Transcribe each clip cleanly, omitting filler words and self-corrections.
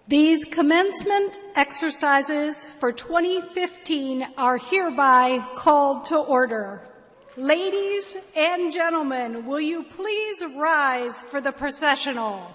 These commencement exercises for 2015 are hereby called to order. Ladies and gentlemen, will you please rise for the processional?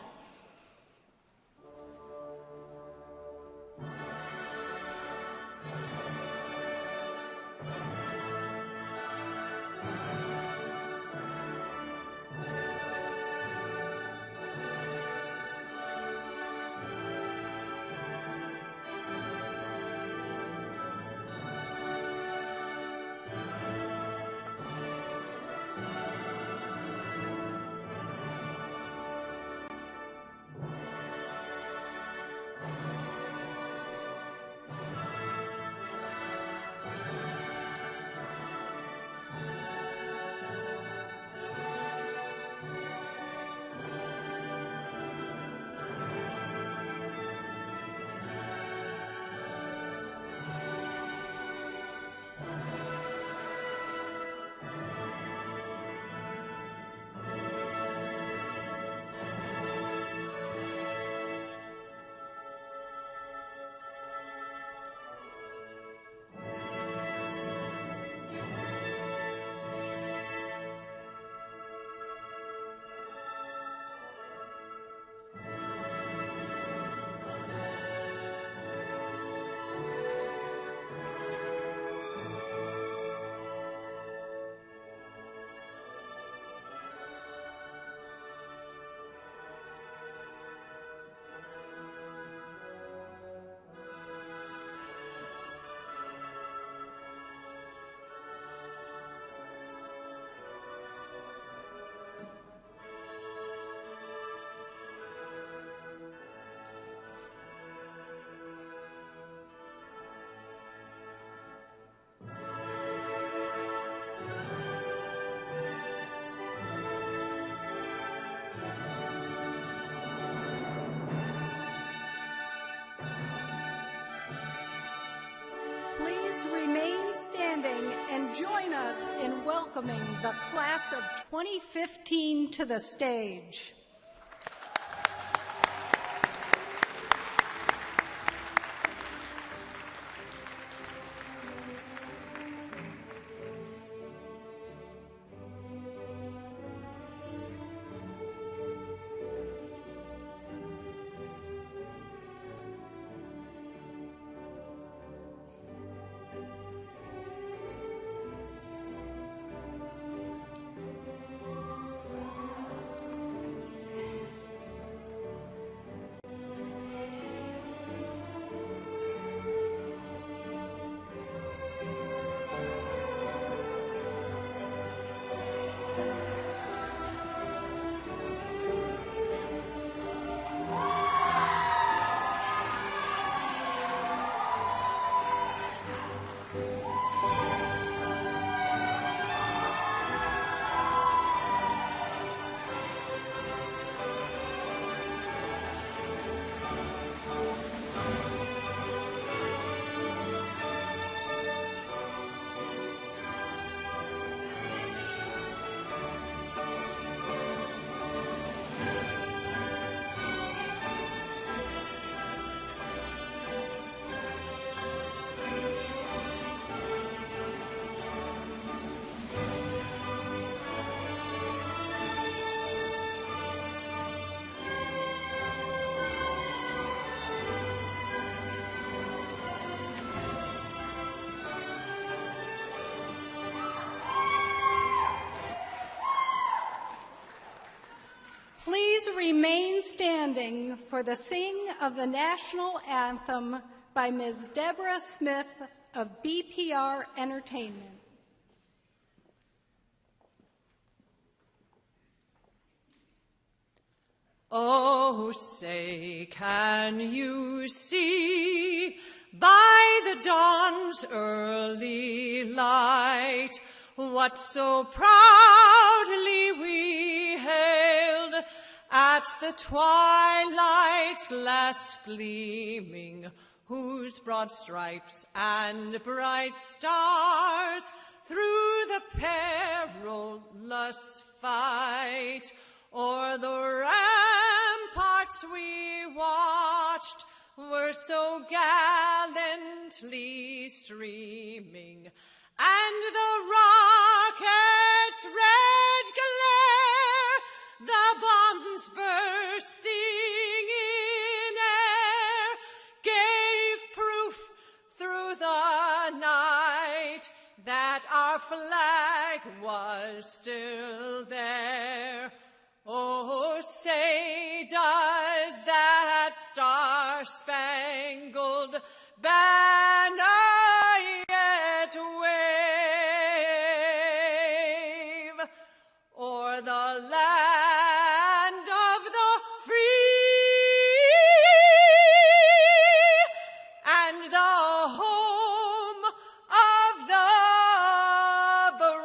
Remain standing and join us in welcoming the class of 2015 to the stage. Please remain standing for the singing of the national anthem by Ms. Deborah Smith of BPR Entertainment. Oh, say, can you see by the dawn's early light what so proudly we hailed at at the twilight's last gleaming, whose broad stripes and bright stars through the perilous fight o'er the ramparts we watched were so gallantly streaming, and the rocket's red glare, the bombs bursting in air, gave proof through the night that our flag was still there. Oh, say does that star-spangled banner yet wave o'er the land of the free and the home of the brave?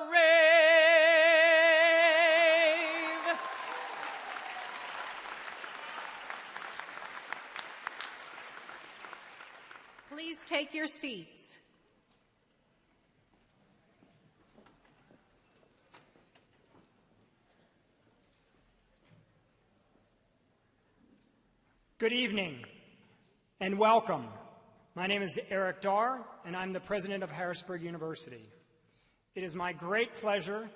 Please take your seats. Good evening and welcome. My name is Eric Darr, and I'm the president of Harrisburg University. It is my great pleasure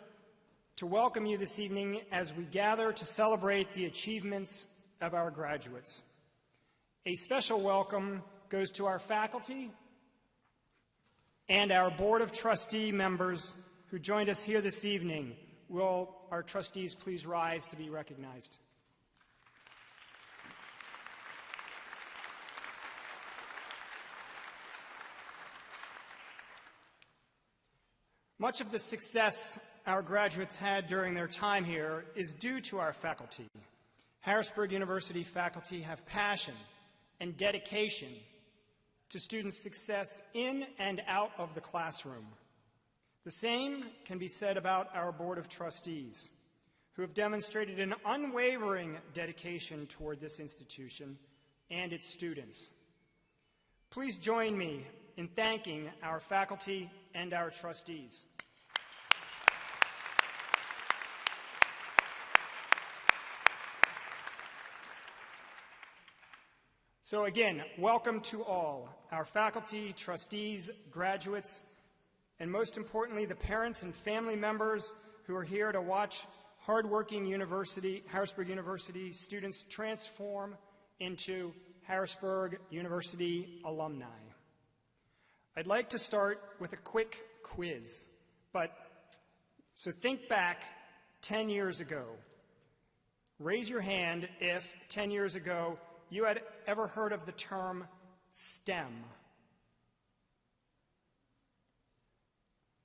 to welcome you this evening as we gather to celebrate the achievements of our graduates. A special welcome goes to our faculty and our Board of Trustee members who joined us here this evening. Will our trustees please rise to be recognized? Much of the success our graduates had during their time here is due to our faculty. Harrisburg University faculty have passion and dedication to students' success in and out of the classroom. The same can be said about our Board of Trustees, who have demonstrated an unwavering dedication toward this institution and its students. Please join me in thanking our faculty and our trustees. So again, welcome to all, our faculty, trustees, graduates, and most importantly, the parents and family members who are here to watch hardworking Harrisburg University students transform into Harrisburg University alumni. I'd like to start with a quick quiz, so think back 10 years ago. Raise your hand if 10 years ago you had ever heard of the term STEM.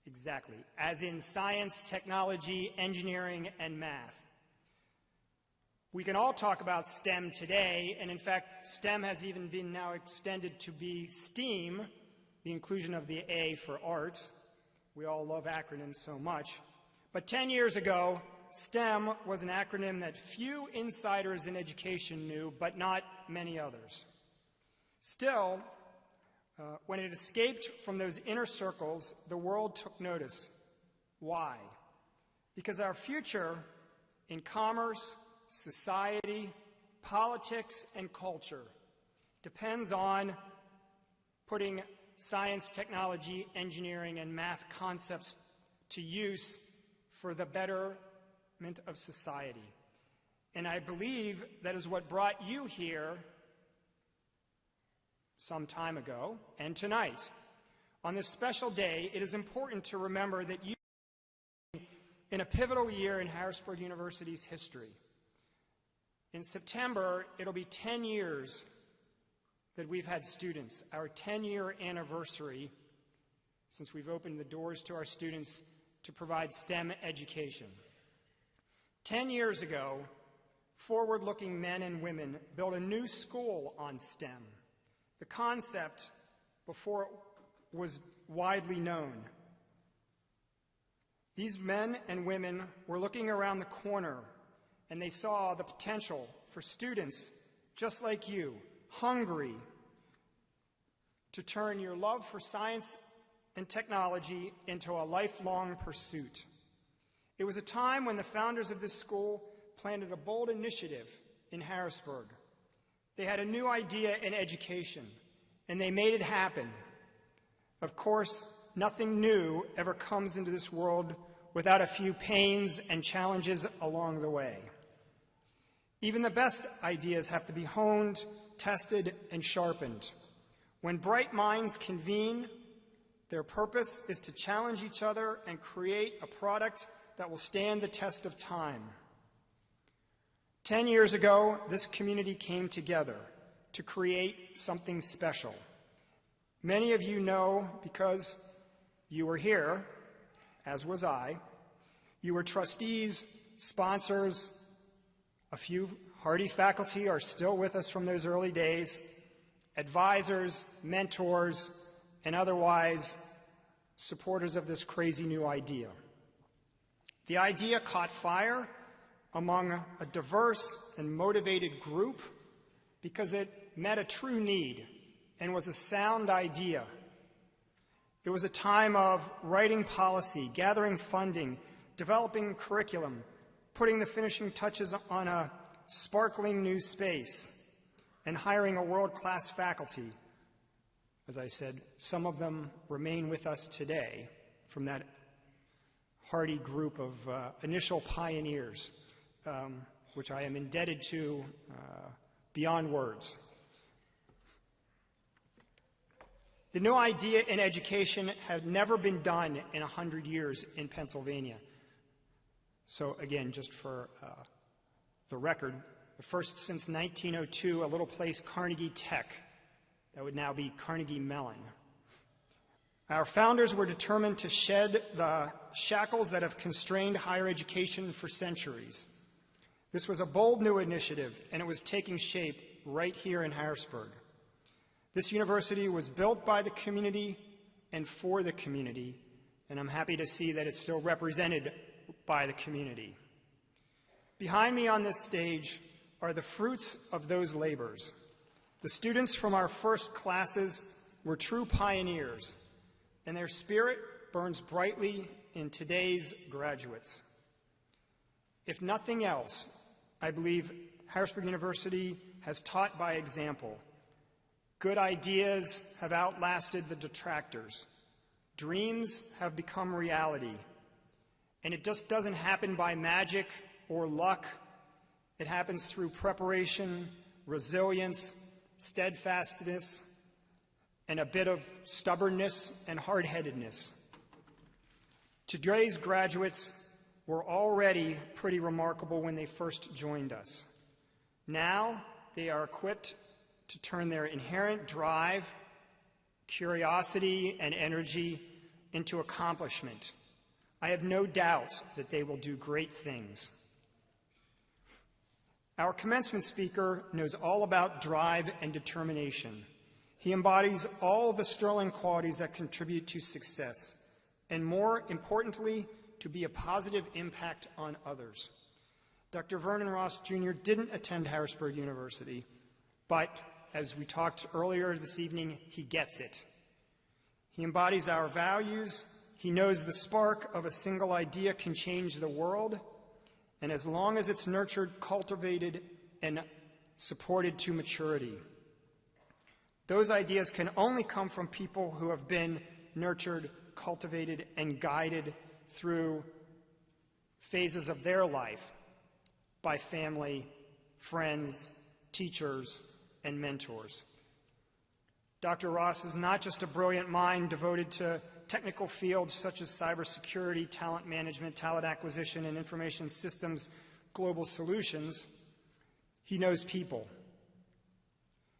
Exactly, as in science, technology, engineering, and math. We can all talk about STEM today, and in fact, STEM has even been now extended to be STEAM, the inclusion of the A for arts. We all love acronyms so much. But 10 years ago, STEM was an acronym that few insiders in education knew, but not many others. Still, when it escaped from those inner circles, the world took notice. Why? Because our future in commerce, society, politics, and culture depends on putting science, technology, engineering, and math concepts to use for the betterment of society. And I believe that is what brought you here some time ago and tonight. On this special day, it is important to remember that you are in a pivotal year in Harrisburg University's history. In September, it'll be 10 years that we've had students, our 10-year anniversary since we've opened the doors to our students to provide STEM education. 10 years ago, forward-looking men and women built a new school on STEM. The concept before it was widely known. These men and women were looking around the corner, and they saw the potential for for students just like you, hungry to turn your love for science and technology into a lifelong pursuit. It was a time when the founders of this school planted a bold initiative in Harrisburg. They had a new idea in education, and they made it happen. Of course, nothing new ever comes into this world without a few pains and challenges along the way. Even the best ideas have to be honed, tested, and sharpened. When bright minds convene, their purpose is to challenge each other and create a product that will stand the test of time. 10 years ago, this community came together to create something special. Many of you know because you were here, as was I. You were trustees, sponsors. A few hardy faculty are still with us from those early days, advisors, mentors, and otherwise supporters of this crazy new idea. The idea caught fire among a diverse and motivated group because it met a true need and was a sound idea. It was a time of writing policy, gathering funding, developing curriculum, putting the finishing touches on a sparkling new space, and hiring a world-class faculty. As I said, some of them remain with us today from that hardy group of initial pioneers, which I am indebted to beyond words. The new idea in education had never been done in 100 years in Pennsylvania. So again, just for the record, the first since 1902, a little place, Carnegie Tech, that would now be Carnegie Mellon. Our founders were determined to shed the shackles that have constrained higher education for centuries. This was a bold new initiative, and it was taking shape right here in Harrisburg. This university was built by the community and for the community, and I'm happy to see that it's still represented by the community. Behind me on this stage are the fruits of those labors. The students from our first classes were true pioneers, and their spirit burns brightly in today's graduates. If nothing else, I believe Harrisburg University has taught by example. Good ideas have outlasted the detractors. Dreams have become reality. And it just doesn't happen by magic or luck. It happens through preparation, resilience, steadfastness, and a bit of stubbornness and hard-headedness. Today's graduates were already pretty remarkable when they first joined us. Now they are equipped to turn their inherent drive, curiosity, and energy into accomplishment. I have no doubt that they will do great things. Our commencement speaker knows all about drive and determination. He embodies all the sterling qualities that contribute to success, and more importantly, to be a positive impact on others. Dr. Vernon Ross Jr. didn't attend Harrisburg University, but as we talked earlier this evening, he gets it. He embodies our values. He knows the spark of a single idea can change the world, and as long as it's nurtured, cultivated, and supported to maturity. Those ideas can only come from people who have been nurtured, cultivated, and guided through phases of their life by family, friends, teachers, and mentors. Dr. Ross is not just a brilliant mind devoted to technical fields such as cybersecurity, talent management, talent acquisition, and information systems, global solutions. He knows people.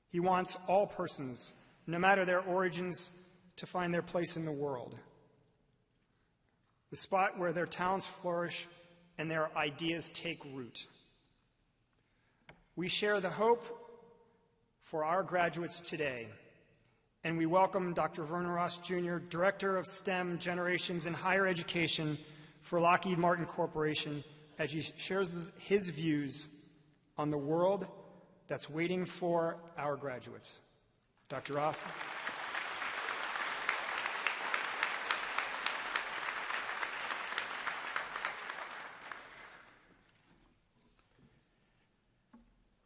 He wants all persons, no matter their origins, to find their place in the world, the spot where their talents flourish and their ideas take root. We share the hope for our graduates today, and we welcome Dr. Vernon Ross Jr., Director of STEM Generations in Higher Education for Lockheed Martin Corporation, as he shares his views on the world that's waiting for our graduates. Dr. Ross.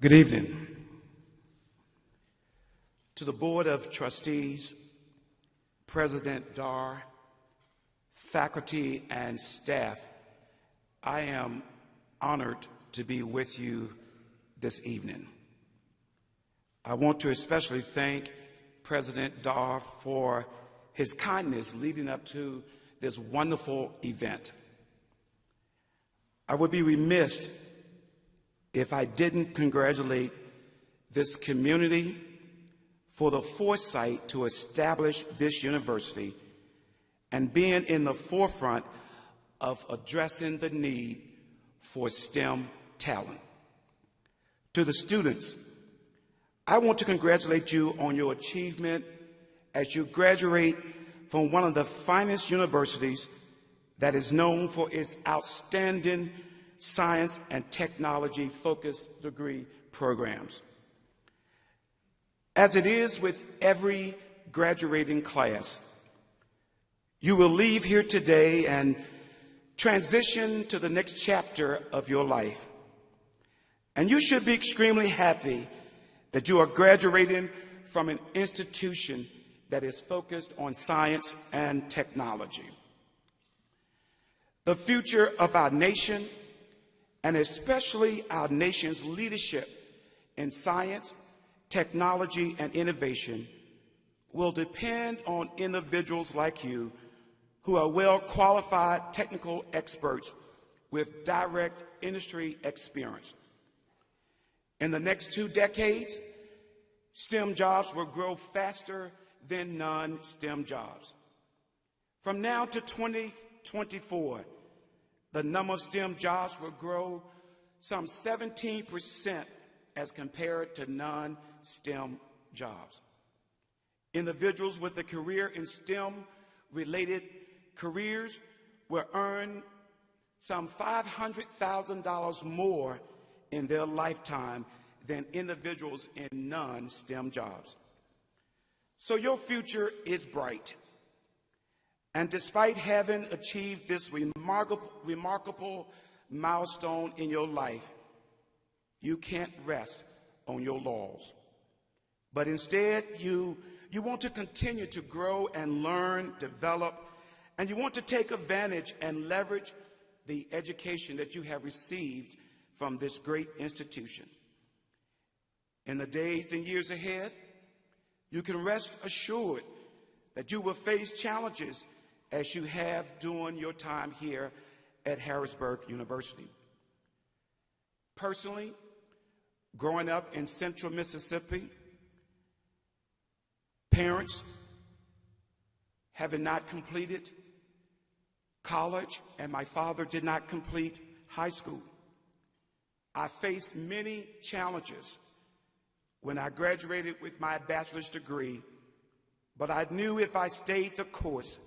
Good evening. To the Board of Trustees, President Dar, faculty, and staff, I am honored to be with you this evening. I want to especially thank President Dar for his kindness leading up to this wonderful event. I would be remiss if I didn't congratulate this community for the foresight to establish this university and being in the forefront of addressing the need for STEM talent. To the students, I want to congratulate you on your achievement as you graduate from one of the finest universities that is known for its outstanding science and technology-focused degree programs. As it is with every graduating class, you will leave here today and transition to the next chapter of your life. And you should be extremely happy that you are graduating from an institution that is focused on science and technology. The future of our nation, and especially our nation's leadership in science, technology, and innovation, will depend on individuals like you who are well-qualified technical experts with direct industry experience. In the next 2 decades, STEM jobs will grow faster than non-STEM jobs. From now to 2024, the number of STEM jobs will grow some 17% as compared to non-STEM jobs. Individuals with a career in STEM-related careers will earn some $500,000 more in their lifetime than individuals in non-STEM jobs. So your future is bright. And despite having achieved this remarkable milestone in your life, you can't rest on your laurels. But instead, you want to continue to grow and learn, develop, and you want to take advantage and leverage the education that you have received from this great institution. In the days and years ahead, you can rest assured that you will face challenges as you have during your time here at Harrisburg University. Personally, growing up in central Mississippi, parents having not completed college, and my father did not complete high school, I faced many challenges when I graduated with my bachelor's degree, but I knew if I stayed the course,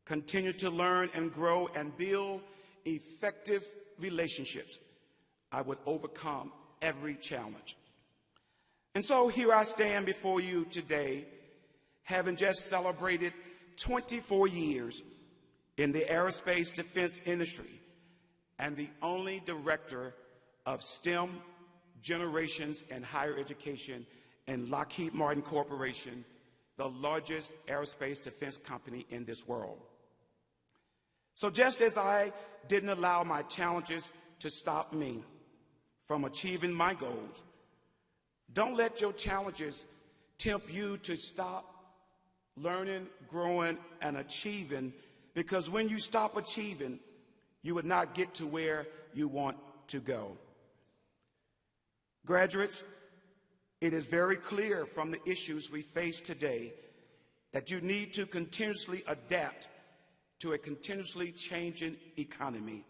continued to learn and grow and build effective relationships, I would overcome every challenge. And so here I stand before you today, having just celebrated 24 years in the aerospace defense industry and the only director of STEM generations and higher education in Lockheed Martin Corporation, the largest aerospace defense company in this world. So just as I didn't allow my challenges to stop me from achieving my goals, don't let your challenges tempt you to stop learning, growing, and achieving, because when you stop achieving, you would not get to where you want to go. Graduates, it is very clear from the issues we face today that you need to continuously adapt to a continuously changing economy.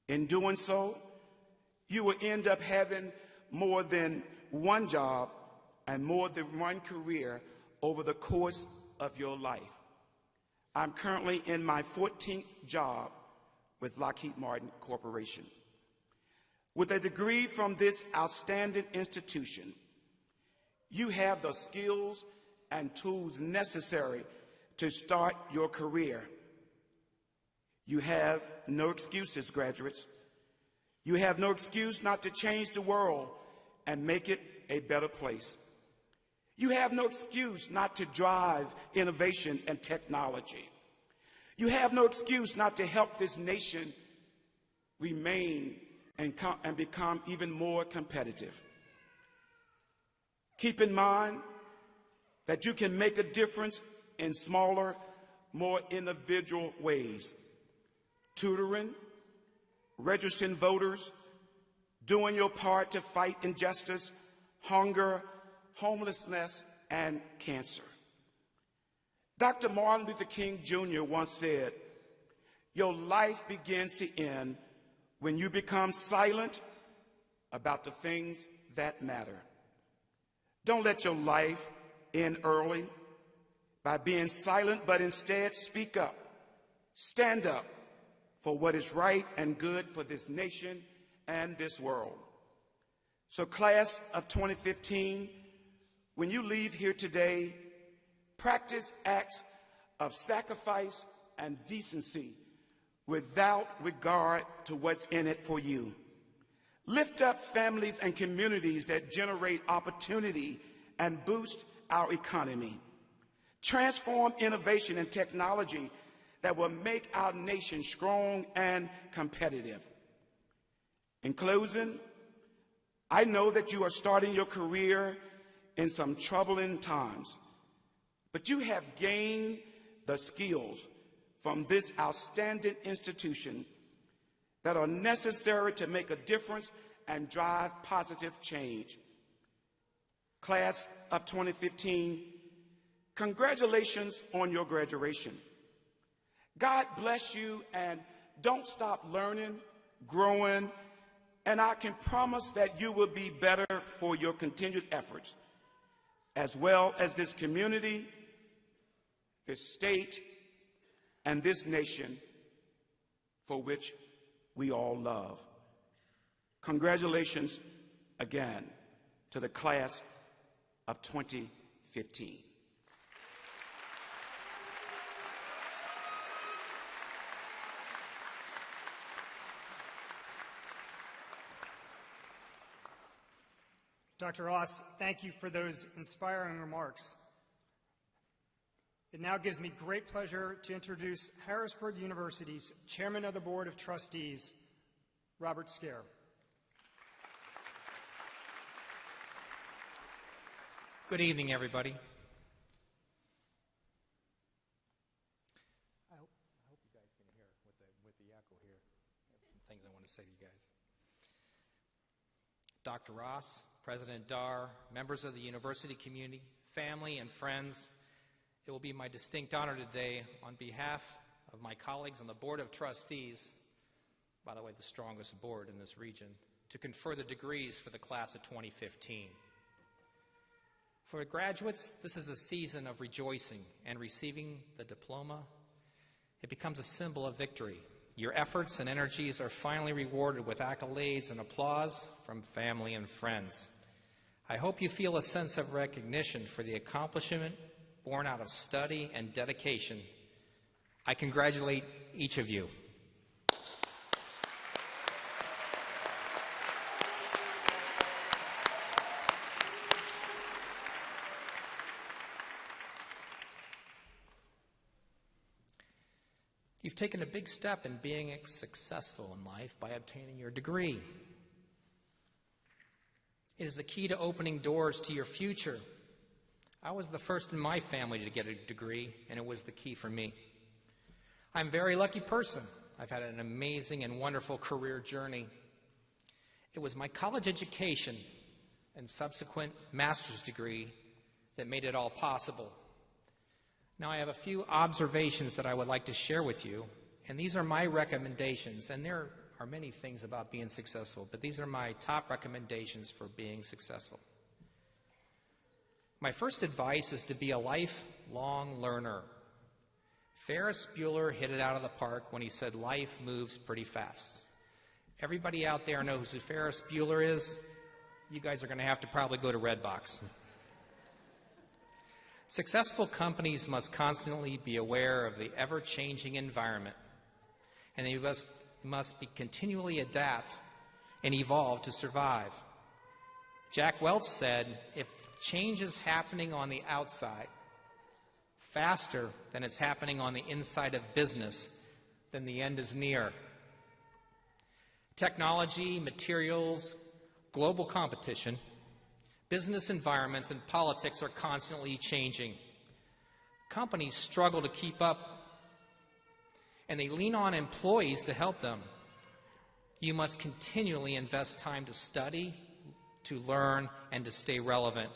In doing so, you will end up having more than one job and more than one career over the course of your life. I'm currently in my 14th job with Lockheed Martin Corporation. With a degree from this outstanding institution, you have the skills and tools necessary to start your career. You have no excuses, graduates. You have no excuse not to change the world and make it a better place. You have no excuse not to drive innovation and technology. You have no excuse not to help this nation remain and become even more competitive. Keep in mind that you can make a difference in smaller, more individual ways. Tutoring, registering voters, doing your part to fight injustice, hunger, homelessness, and cancer. Dr. Martin Luther King Jr. once said, "Your life begins to end when you become silent about the things that matter." Don't let your life end early by being silent, but instead speak up. Stand up for what is right and good for this nation and this world. So, class of 2015, when you leave here today, practice acts of sacrifice and decency without regard to what's in it for you. Lift up families and communities that generate opportunity and boost our economy. Transform innovation and technology that will make our nation strong and competitive. In closing, I know that you are starting your career in some troubling times, but you have gained the skills from this outstanding institution that are necessary to make a difference and drive positive change. Class of 2015, congratulations on your graduation. God bless you, and don't stop learning, growing, and I can promise that you will be better for your continued efforts, as well as this community, this state, and this nation for which we all love. Congratulations again to the class of 2015. Dr. Ross, thank you for those inspiring remarks. It now gives me great pleasure to introduce Harrisburg University's Chairman of the Board of Trustees, Robert Scare. Good evening, everybody. I hope you guys can hear with the echo here. I have some things I want to say to you guys. Dr. Ross, President Dar, members of the university community, family, and friends, it will be my distinct honor today, on behalf of my colleagues on the Board of Trustees, by the way, the strongest board in this region, to confer the degrees for the class of 2015. For graduates, this is a season of rejoicing, and receiving the diploma, it becomes a symbol of victory. Your efforts and energies are finally rewarded with accolades and applause from family and friends. I hope you feel a sense of recognition for the accomplishment born out of study and dedication. I congratulate each of you. You've taken a big step in being successful in life by obtaining your degree. It is the key to opening doors to your future. I was the first in my family to get a degree, and it was the key for me. I'm a very lucky person. I've had an amazing and wonderful career journey. It was my college education and subsequent master's degree that made it all possible. Now, I have a few observations that I would like to share with you, and these are my recommendations, and there are many things about being successful, but these are my top recommendations for being successful. My first advice is to be a lifelong learner. Ferris Bueller hit it out of the park when he said life moves pretty fast. Everybody out there knows who Ferris Bueller is. You guys are going to have to probably go to Redbox. Successful companies must constantly be aware of the ever-changing environment, and they must be continually adapt and evolve to survive. Jack Welch said, if change is happening on the outside faster than it's happening on the inside of business, then the end is near. Technology, materials, global competition, business environments, and politics are constantly changing. Companies struggle to keep up, and they lean on employees to help them. You must continually invest time to study, to learn, and to stay relevant.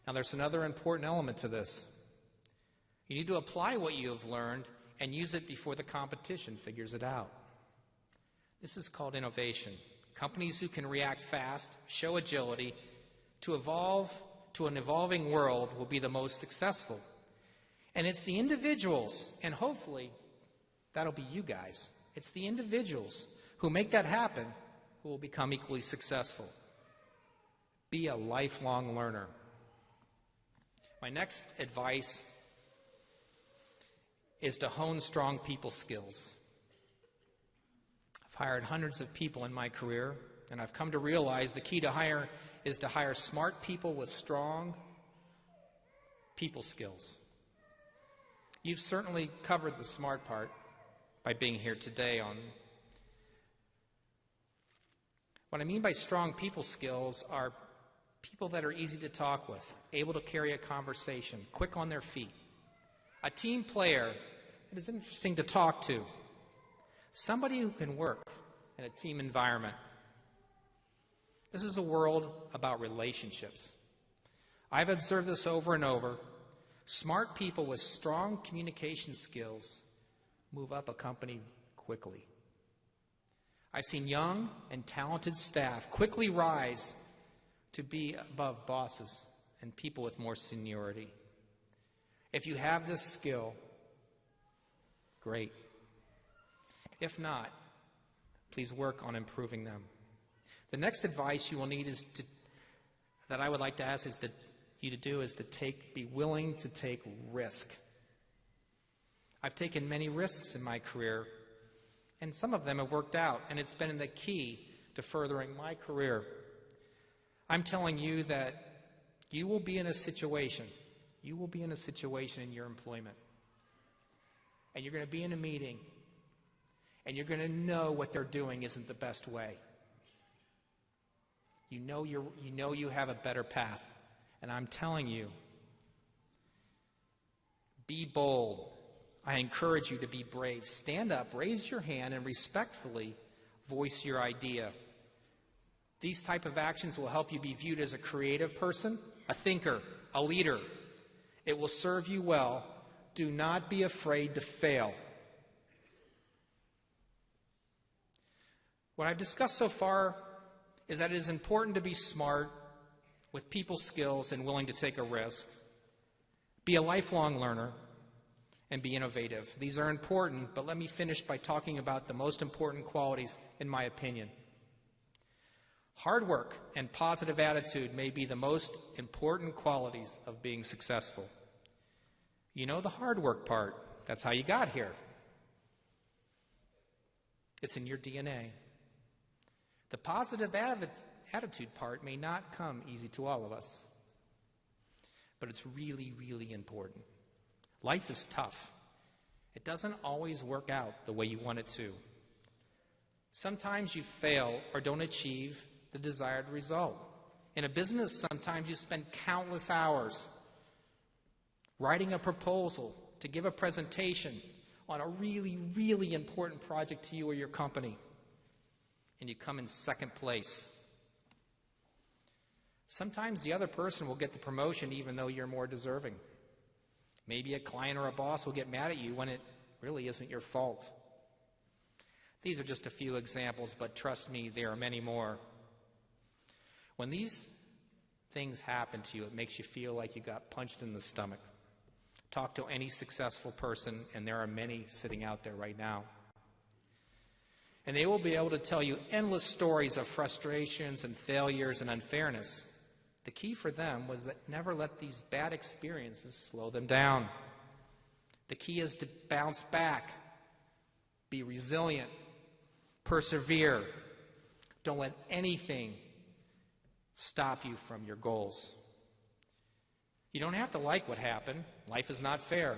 Now, there's another important element to this. You need to apply what you have learned and use it before the competition figures it out. This is called innovation. Companies who can react fast, show agility, to evolve to an evolving world will be the most successful. And it's the individuals, and hopefully that'll be you guys, it's the individuals who make that happen who will become equally successful. Be a lifelong learner. My next advice is to hone strong people skills. I've hired hundreds of people in my career, and I've come to realize the key to hire is to hire smart people with strong people skills. You've certainly covered the smart part by being here today on. What I mean by strong people skills are people that are easy to talk with, able to carry a conversation, quick on their feet. A team player that is interesting to talk to. Somebody who can work in a team environment. This is a world about relationships. I've observed this over and over. Smart people with strong communication skills move up a company quickly. I've seen young and talented staff quickly rise to be above bosses and people with more seniority. If you have this skill, great. If not, please work on improving them. The next advice you will need that I would like to ask you to do is to be willing to take risk. I've taken many risks in my career, and some of them have worked out, and it's been the key to furthering my career. I'm telling you that you will be in a situation in your employment, and you're going to be in a meeting, and you're going to know what they're doing isn't the best way. You know you have a better path, and I'm telling you, be bold. I encourage you to be brave. Stand up, raise your hand, and respectfully voice your idea. These type of actions will help you be viewed as a creative person, a thinker, a leader. It will serve you well. Do not be afraid to fail. What I've discussed so far is that it is important to be smart, with people skills, and willing to take a risk. Be a lifelong learner, and be innovative. These are important, but let me finish by talking about the most important qualities, in my opinion. Hard work and positive attitude may be the most important qualities of being successful. You know the hard work part. That's how you got here. It's in your DNA. The positive attitude part may not come easy to all of us, but it's really, really important. Life is tough. It doesn't always work out the way you want it to. Sometimes you fail or don't achieve the desired result. In a business, sometimes you spend countless hours writing a proposal to give a presentation on a really, really important project to you or your company, and you come in second place. Sometimes the other person will get the promotion even though you're more deserving. Maybe a client or a boss will get mad at you when it really isn't your fault. These are just a few examples, but trust me, there are many more. When these things happen to you, it makes you feel like you got punched in the stomach. Talk to any successful person, and there are many sitting out there right now. And they will be able to tell you endless stories of frustrations and failures and unfairness. The key for them was that never let these bad experiences slow them down. The key is to bounce back, be resilient, persevere. Don't let anything stop you from your goals. You don't have to like what happened. Life is not fair.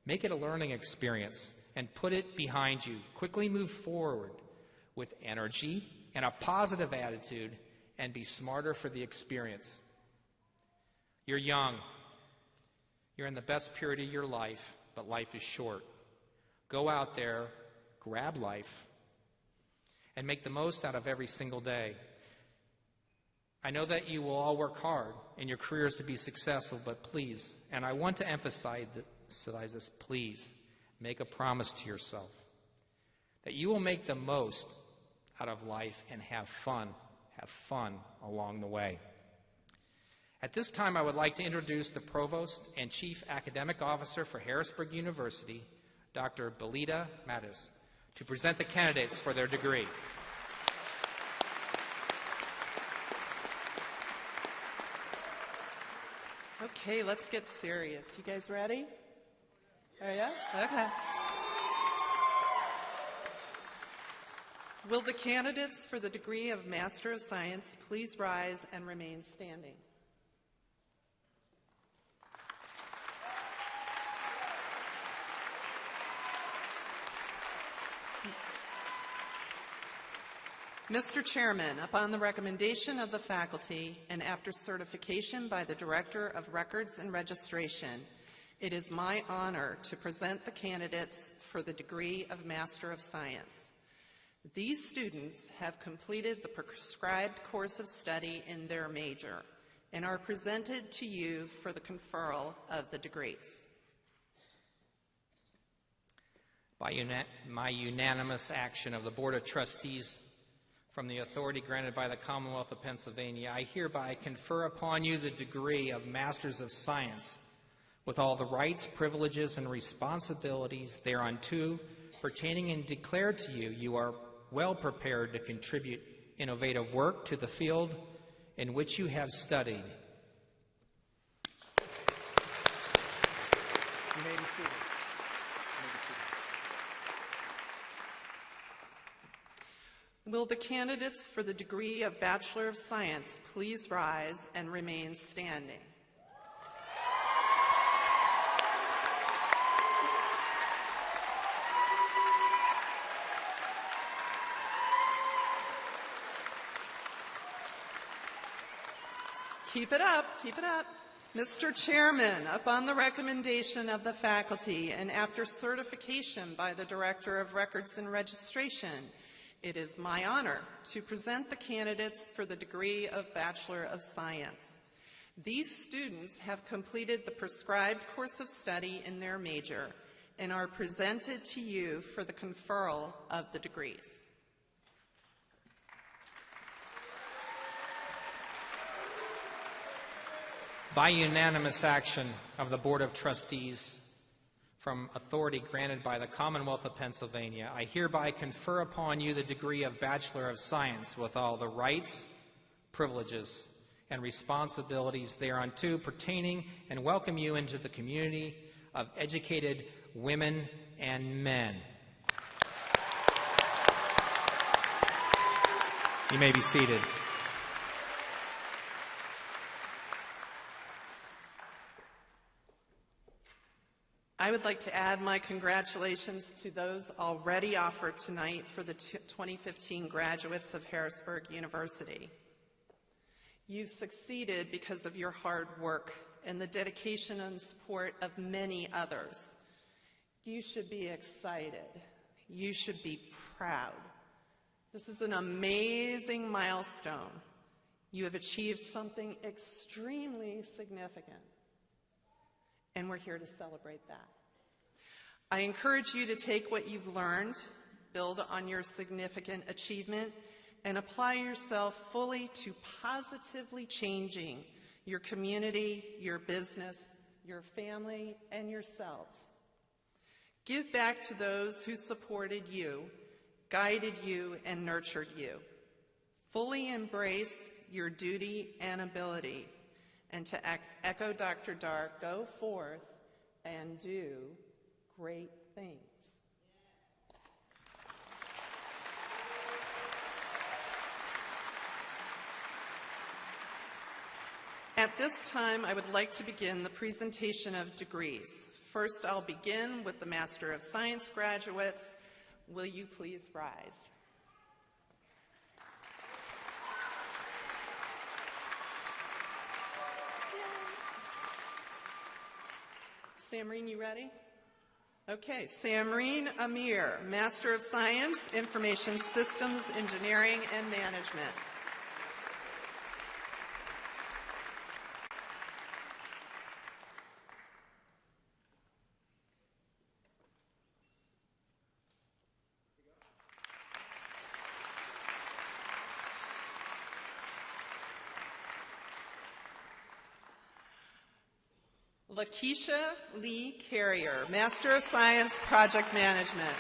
Make it a learning experience and put it behind you. Quickly move forward with energy and a positive attitude and be smarter for the experience. You're young. You're in the best period of your life, but life is short. Go out there, grab life, and make the most out of every single day. I know that you will all work hard in your careers to be successful, but please, and I want to emphasize this, please, make a promise to yourself that you will make the most out of life and have fun along the way. At this time, I would like to introduce the Provost and Chief Academic Officer for Harrisburg University, Dr. Belita Mattis, to present the candidates for their degree. Okay, let's get serious. You guys ready? Are you? Okay. Will the candidates for the degree of Master of Science please rise and remain standing? Mr. Chairman, upon the recommendation of the faculty and after certification by the Director of Records and Registration, it is my honor to present the candidates for the degree of Master of Science. These students have completed the prescribed course of study in their major and are presented to you for the conferral of the degrees. By my unanimous action of the Board of Trustees, from the authority granted by the Commonwealth of Pennsylvania, I hereby confer upon you the degree of Masters of Science with all the rights, privileges, and responsibilities thereunto pertaining, and declare to you you are well prepared to contribute innovative work to the field in which you have studied. You may be seated. Will the candidates for the degree of Bachelor of Science please rise and remain standing? Keep it up, keep it up. Mr. Chairman, upon the recommendation of the faculty and after certification by the Director of Records and Registration, it is my honor to present the candidates for the degree of Bachelor of Science. These students have completed the prescribed course of study in their major and are presented to you for the conferral of the degrees. By unanimous action of the Board of Trustees, from authority granted by the Commonwealth of Pennsylvania, I hereby confer upon you the degree of Bachelor of Science with all the rights, privileges, and responsibilities thereunto pertaining, and welcome you into the community of educated women and men. You may be seated. I would like to add my congratulations to those already offered tonight for the 2015 graduates of Harrisburg University. You've succeeded because of your hard work and the dedication and support of many others. You should be excited. You should be proud. This is an amazing milestone. You have achieved something extremely significant, and we're here to celebrate that. I encourage you to take what you've learned, build on your significant achievement, and apply yourself fully to positively changing your community, your business, your family, and yourselves. Give back to those who supported you, guided you, and nurtured you. Fully embrace your duty and ability, and to echo Dr. Dar, go forth and do great things. At this time, I would like to begin the presentation of degrees. First, I'll begin with the Master of Science graduates. Will you please rise? Samreen, you ready? Okay, Samreen Amir, Master of Science, Information Systems, Engineering, and Management. Lakeisha Lee Carrier, Master of Science, Project Management.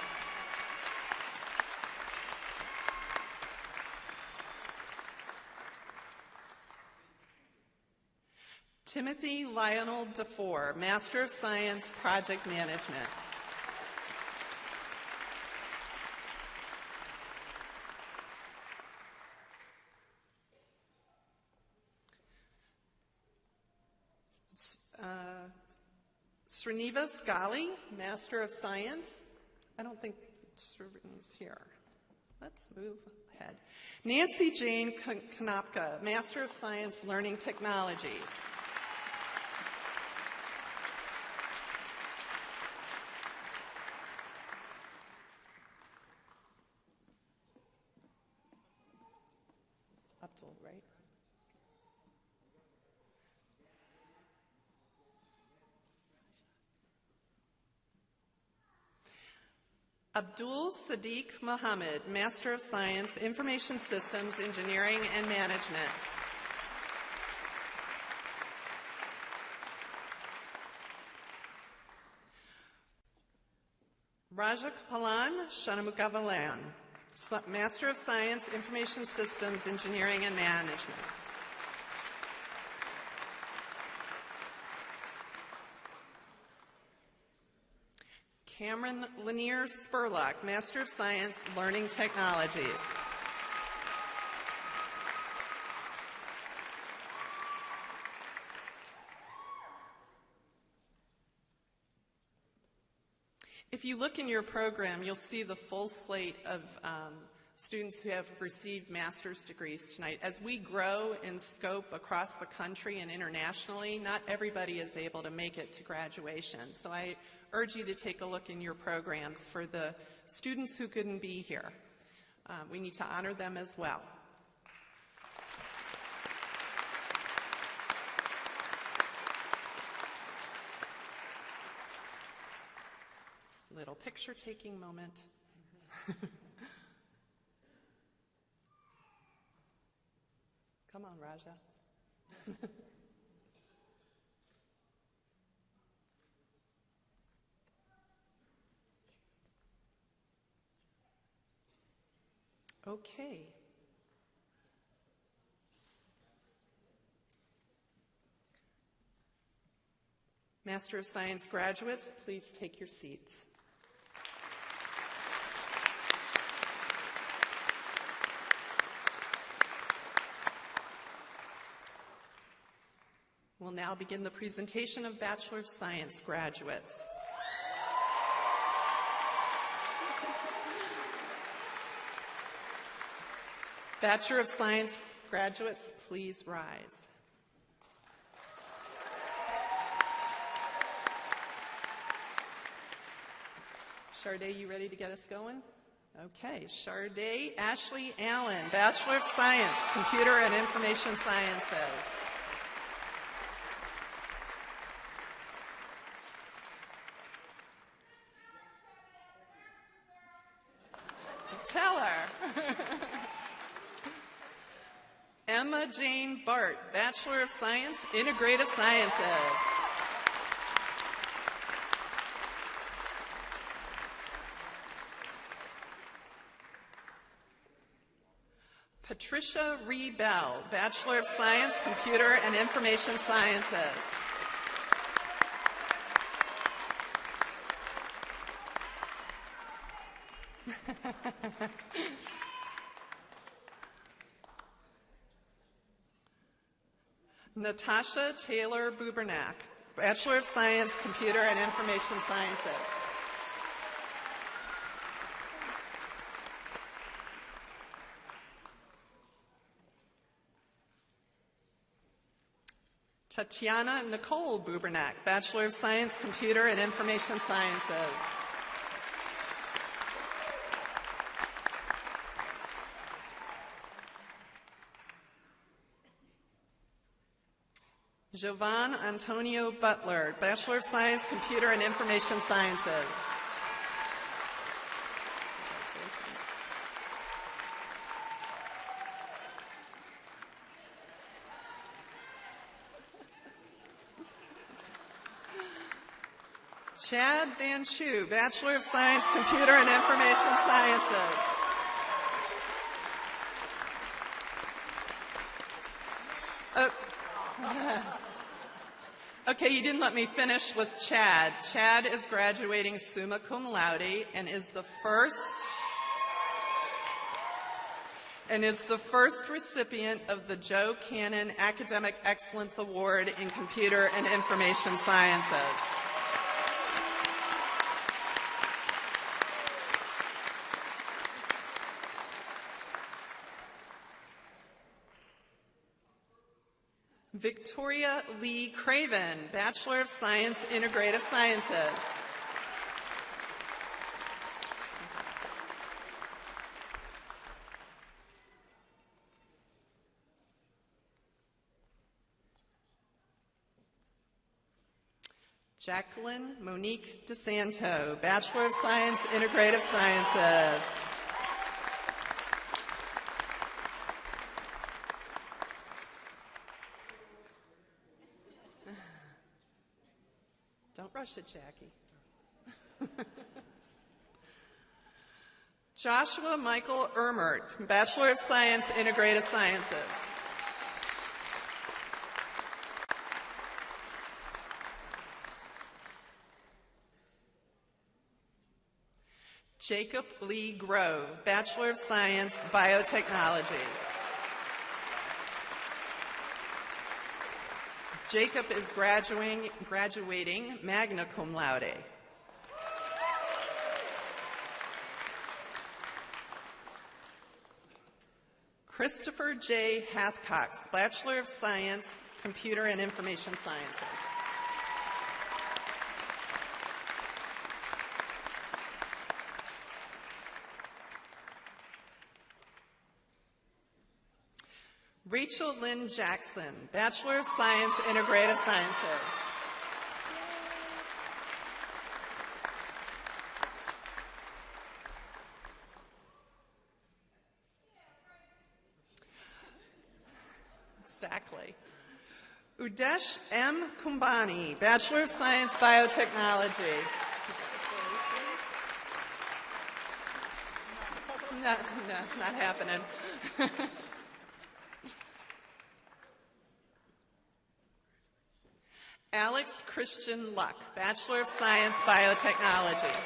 Timothy Lionel DeFore, Master of Science, Project Management. Srinivas Gali, Master of Science. I don't think Srinivas here. Let's move ahead. Nancy Jane Konopka, Master of Science, Learning Technologies. Abdul, right? Abdul Sadiq Muhammad, Master of Science, Information Systems, Engineering, and Management. Raja Kapalan Shanamukavalan, Master of Science, Information Systems, Engineering, and Management. Cameron Lanier Spurlock, Master of Science, Learning Technologies. If you look in your program, you'll see the full slate of students who have received master's degrees tonight. As we grow in scope across the country and internationally, not everybody is able to make it to graduation. So I urge you to take a look in your programs for the students who couldn't be here. We need to honor them as well. Little picture-taking moment. Come on, Raja. Okay. Master of Science graduates, please take your seats. We'll now begin the presentation of Bachelor of Science graduates. Bachelor of Science graduates, please rise. Charday, you ready to get us going? Okay, Charday Ashley Allen, Bachelor of Science, Computer and Information Sciences. Tell her. Emma Jane Bart, Bachelor of Science, Integrative Sciences. Patricia Ree Bell, Bachelor of Science, Computer and Information Sciences. Natasha Taylor Bubernack, Bachelor of Science, Computer and Information Sciences. Tatiana Nicole Bubernack, Bachelor of Science, Computer and Information Sciences. Jovan Antonio Butler, Bachelor of Science, Computer and Information Sciences. Chad Van Schu, Bachelor of Science, Computer and Information Sciences. Okay, you didn't let me finish with Chad. Chad is graduating summa cum laude and is the first recipient of the Joe Cannon Academic Excellence Award in Computer and Information Sciences. Victoria Lee Craven, Bachelor of Science, Integrative Sciences. Jacqueline Monique DeSanto, Bachelor of Science, Integrative Sciences. Don't rush it, Jackie. Joshua Michael Ermert, Bachelor of Science, Integrative Sciences. Jacob Lee Grove, Bachelor of Science, Biotechnology. Jacob is graduating magna cum laude. Christopher J. Hathcox, Bachelor of Science, Computer and Information Sciences. Rachel Lynn Jackson, Bachelor of Science, Integrative Sciences. Exactly. Udesh M. Kumbani, Bachelor of Science, Biotechnology. No, not happening. Alex Christian Luck, Bachelor of Science, Biotechnology.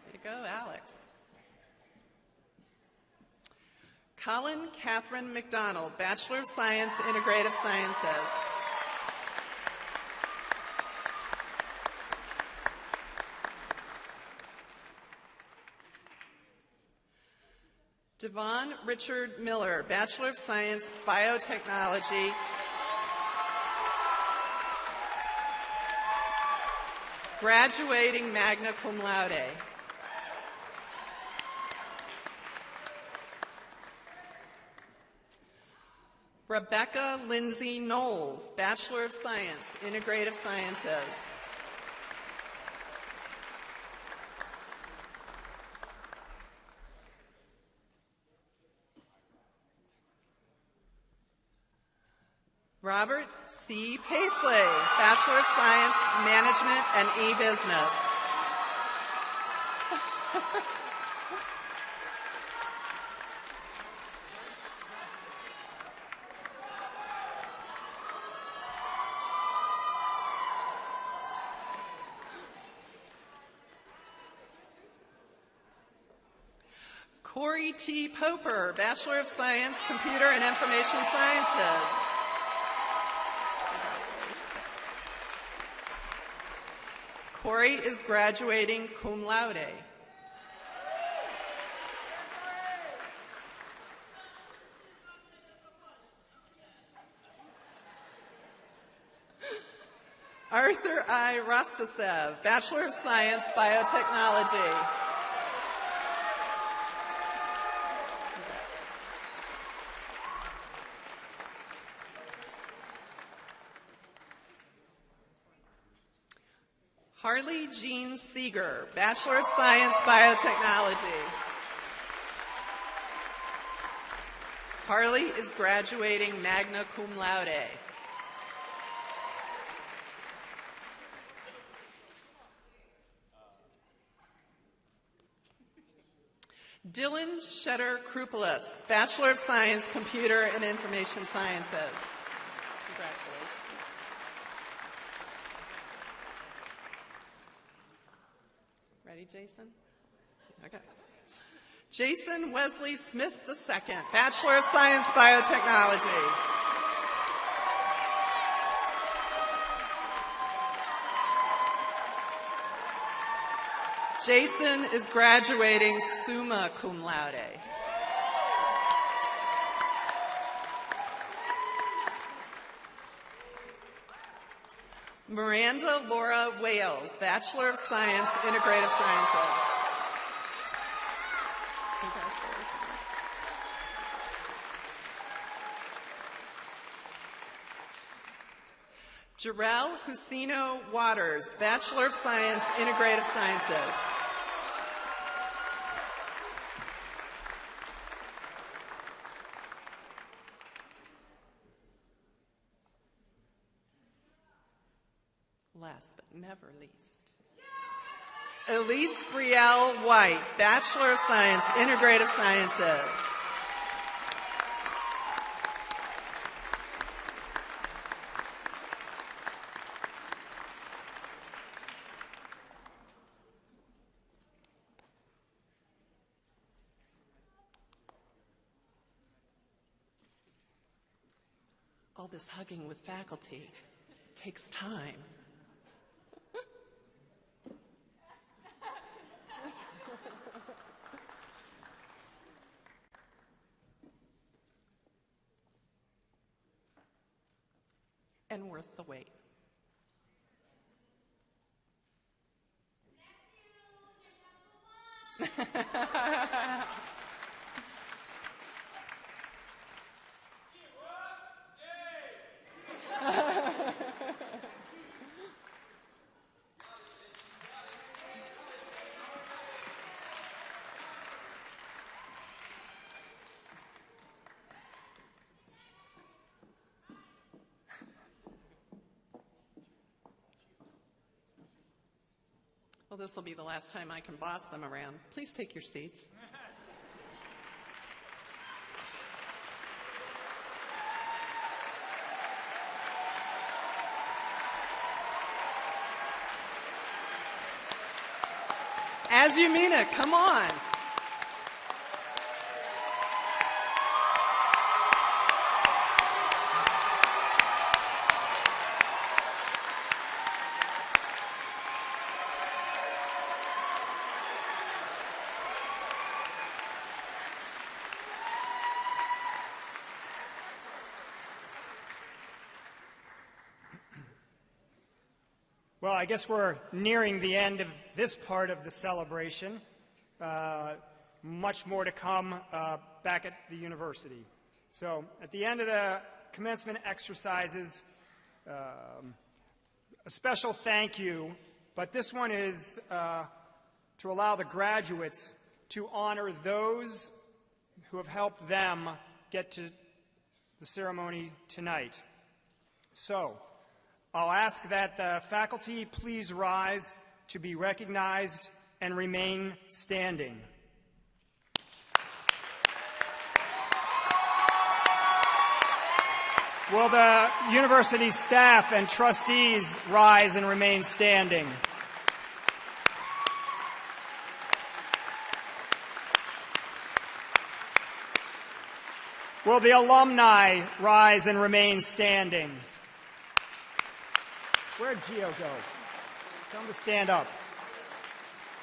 Way to go, Alex. Colin Catherine McDonald, Bachelor of Science, Integrative Sciences. Devon Richard Miller, Bachelor of Science, Biotechnology. Graduating magna cum laude. Rebecca Lindsay Knowles, Bachelor of Science, Integrative Sciences. Robert C. Paisley, Bachelor of Science, Management and E-Business. Corey T. Poper, Bachelor of Science, Computer and Information Sciences. Corey is graduating cum laude. Arthur I. Rostasev, Bachelor of Science, Biotechnology. Harley Jean Seeger, Bachelor of Science, Biotechnology. Harley is graduating magna cum laude. Dylan Shetter-Krupolis, Bachelor of Science, Computer and Information Sciences. Congratulations. Ready, Jason? Okay. Jason Wesley Smith II, Bachelor of Science, Biotechnology. Jason is graduating summa cum laude. Miranda Laura Wales, Bachelor of Science, Integrative Sciences. Congratulations. Jarrell Husino Waters, Bachelor of Science, Integrative Sciences. Last but never least, Elise Brielle White, Bachelor of Science, Integrative Sciences. All this hugging with faculty takes time. And worth the wait. Well, this will be the last time I can boss them around. Please take your seats. As you mean it, come on. Well, I guess we're nearing the end of this part of the celebration. Much more to come back at the university. So at the end of the commencement exercises, a special thank you, but this one is to allow the graduates to honor those who have helped them get to the ceremony tonight. So, I'll ask that the faculty please rise to be recognized and remain standing. Will the university staff and trustees rise and remain standing? Will the alumni rise and remain standing? Where'd Gio go? Tell him to stand up.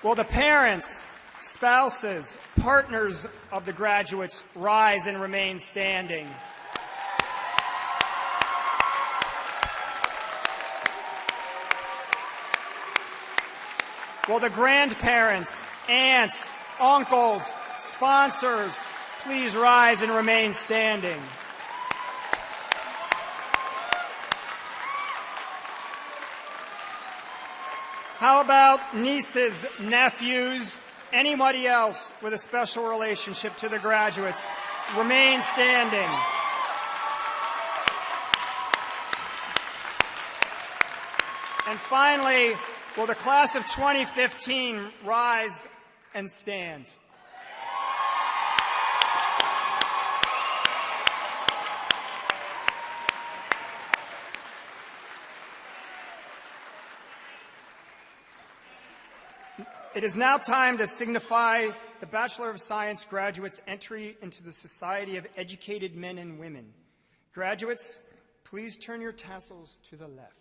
Will the parents, spouses, partners of the graduates rise and remain standing? Will the grandparents, aunts, uncles, sponsors please rise and remain standing? How about nieces, nephews, anybody else with a special relationship to the graduates? Remain standing. And finally, will the class of 2015 rise and stand? It is now time to signify the Bachelor of Science graduates' entry into the Society of Educated Men and Women. Graduates, please turn your tassels to the left.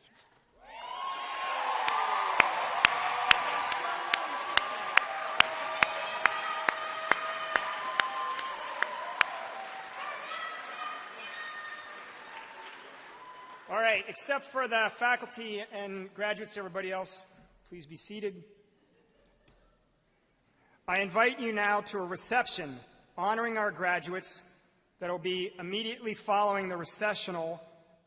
All right, except for the faculty and graduates, everybody else, please be seated. I invite you now to a reception honoring our graduates that will be immediately following the recessional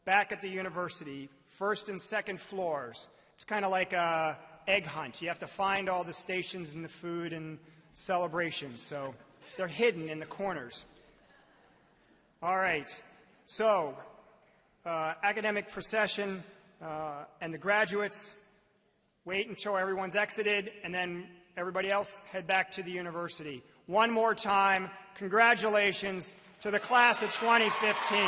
back at the university, first and second floors. It's kind of like an egg hunt. You have to find all the stations and the food and celebrations, so they're hidden in the corners. All right, so academic procession and the graduates, wait until everyone's exited, and then everybody else head back to the university. One more time, congratulations to the class of 2015.